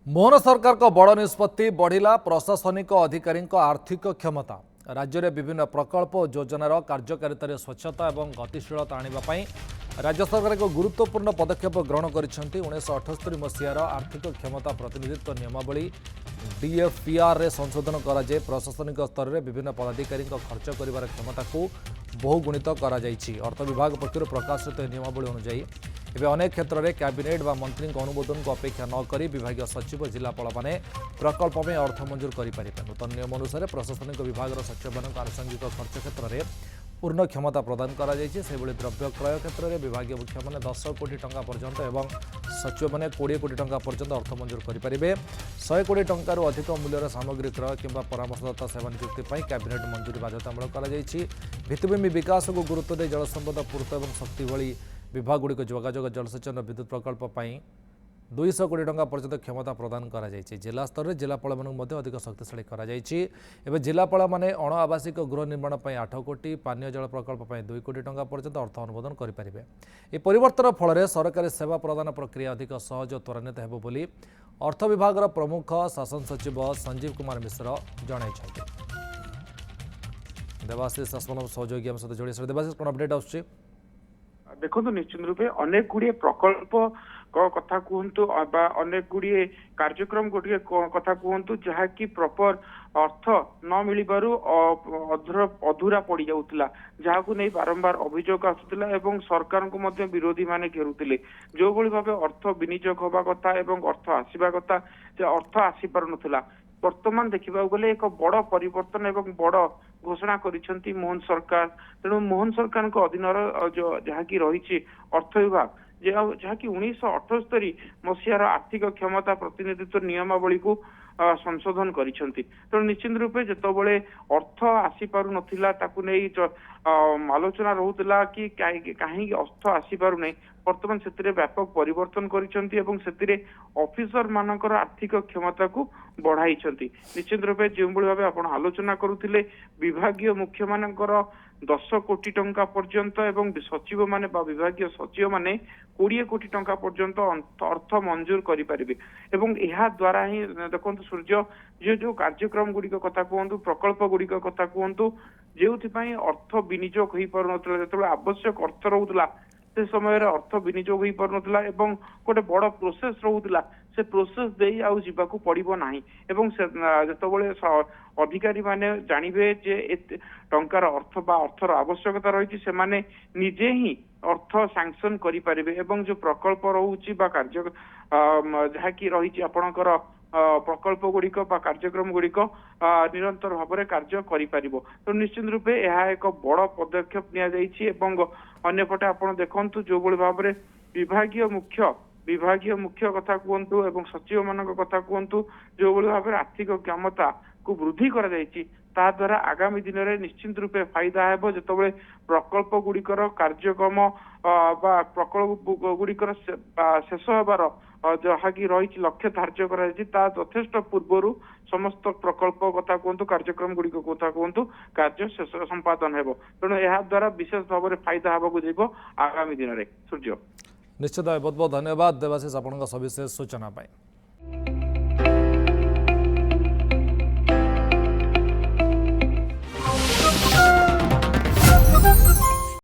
मोहन सरकार को बड़ निष्पत्ति बढ़िला प्रशासनिक अधिकारी आर्थिक क्षमता राज्य में विभिन्न प्रकल्प और योजनार कार्यकारिता स्वच्छता और गतिशीलता आने राज्य सरकार एक गुरुत्वपूर्ण पदक्षेप ग्रहण कर 1978 मसीहार आर्थिक क्षमता प्रतिनिधित्व नियमावली डीएफपीआर रे संशोधन कराए प्रशासनिक स्तर में विभिन्न पदाधिकारी खर्च कर क्षमता को बहुगुणित अर्थ विभाग पक्षर प्रकाशित नियमावली अनुଯାयी एवं अनेक क्षेत्र में कैबिनेट व मंत्री अनुमोदन को अपेक्षा नक विभाग सचिव जिलापाल मैंने प्रकल्प में अर्थ मंजूर करेंगे। नूतन नियम अनुसार प्रशासनिक विभाग सचिव मान आनुषंगिक खर्च क्षेत्र में पूर्ण क्षमता प्रदान कर द्रव्य क्रय क्षेत्र में विभाग मुख्य मैंने 10 कोटी टंका पर्यंत एवं सचिव मैंने 20 कोटी टंका पर्यंत अर्थ मंजूर करेंगे। 100 कोटी टंकार अधिक मूल्यर सामग्री क्रय कि परामर्शदाता सेवा नियुक्ति कैबिनेट मंजूरी बाध्यतामूलक भित्तिभूमि विकास को गुरुत्व दे जलसंपद पूर्त और शक्ति भली विभाग गुड़िक जोगाजोग जलसेचन विद्युत प्रकल्प 200 कोटी टंका पर्यंत क्षमता प्रदान कर जिला स्तर में जिलापाल अधिक शक्तिशाली कर जिलापाल मैंने अण आवासिक गृह निर्माण 8 कोटी पानीय जल प्रकल्प 2 कोटी टंका पर्यंत अर्थ अनुमोदन करेंगे। यह परिवर्तन फल सरकारी सेवा प्रदान प्रक्रिया अधिक सहज और त्वरान्वित होब बोली अर्थ विभाग प्रमुख शासन सचिव संजीव कुमार मिश्र जन। देवाशीष सहयोगी आम सहित जोड़ी देवाशीष कौन अपडेट आसुच्छी देखो निश्चित रूपे अनेक गुड़िए प्रकल्प कथा कहतु अनेक गुड़िए कार्यक्रम गुड़िए कथा कहतु जहाँकि प्रॉपर अर्थ न मिलबारु अधूरा पड़ जाउतला जहां नहीं बारंबार अभियोग आसुला एवं सरकार को मध्य विरोधी माने घेरुतिले जो भली भाबे अर्थ विनियोग होबा कथा एवं अर्थ आसीबा कथा अर्थ आसी पारु नथुला। वर्तमान देखा गले एक बड़ परिवर्तन एवं बड़ घोषणा करिसेंती मोहन सरकार। तेणु मोहन सरकार अधीन जहाँकि रही अर्थ विभाग जहाँकि 1978 मसीहार आर्थिक क्षमता प्रतिनिधित्व नियमावली को संशोधन करिसेंती। तेणु निश्चित रूपे जितेबाला अर्थ आसी पारु नथिला ताकु नहीं आलोचना रोला कि कहीं अर्थ आसी पारु नहीं वर्तमान से व्यापक परिवर्तन करिसेंती एवं से ऑफिसर मानकर आर्थिक क्षमता को बढ़ाई। निश्चित रूपे जो भाव आप आलोचना करुले विभागीय मुख्य मानकर 10 कोटी टंका पर्यंत एवं सचिव माने विभागीय सचिव माने 20 कोटी टंका पर्यंत अर्थ मंजूर करेंगे। एवं यह द्वारा ही देखो सूर्य जो कार्यक्रम गुड़िक कथा कहतु प्रकल्प गुड़िक कथा कहतु जो अर्थ विनियोग हो पार जो आवश्यक अर्थ रोला से समय अर्थ विनियोग हो पार एवं गोटे बड़ प्रोसेस रोला से प्रोसेस दे आउ जीवाकू पड़िबो नाही एवं जेतबळे अधिकारी माने जानिबे जे टंकार अर्थ बा अर्थर आवश्यकता रही से माने निजे ही अर्थ सैंक्शन करि परिबे एवं जो प्रकल्प रहउची बा कार्य जहा कि रही आपणकर प्रकल्प गुड़िक कार्यक्रम गुड़िक निरंतर भाव में कार्य करि तो निश्चित रूपे यह एक बड़ पदक्षेप निपटे आप देखु जो भाव में विभागीय मुख्य कथा कहतु एवं सचिव मान कथा कहतु जो भाव में आर्थिक क्षमता को वृद्धि कर द्वारा आगामी दिन में निश्चित रूपे फायदा है जिते प्रकल्प गुड़िकर कार्यक्रम प्रकल्प गुड़िकर शेष होबार जहाँकि रही लक्ष्य धार्य कर यथेष्ट पूर्वर समस्त प्रकल्प कथा कहतु कार्यक्रम गुड़िक कथा कहतु कार्य शेष संपादन हो तेणु यह द्वारा विशेष भाव में फायदा होगा आगामी दिन में। सूर्य निश्चित बहुत बहुत धन्यवाद देवाशीष आपन सविशेष सूचना पाई।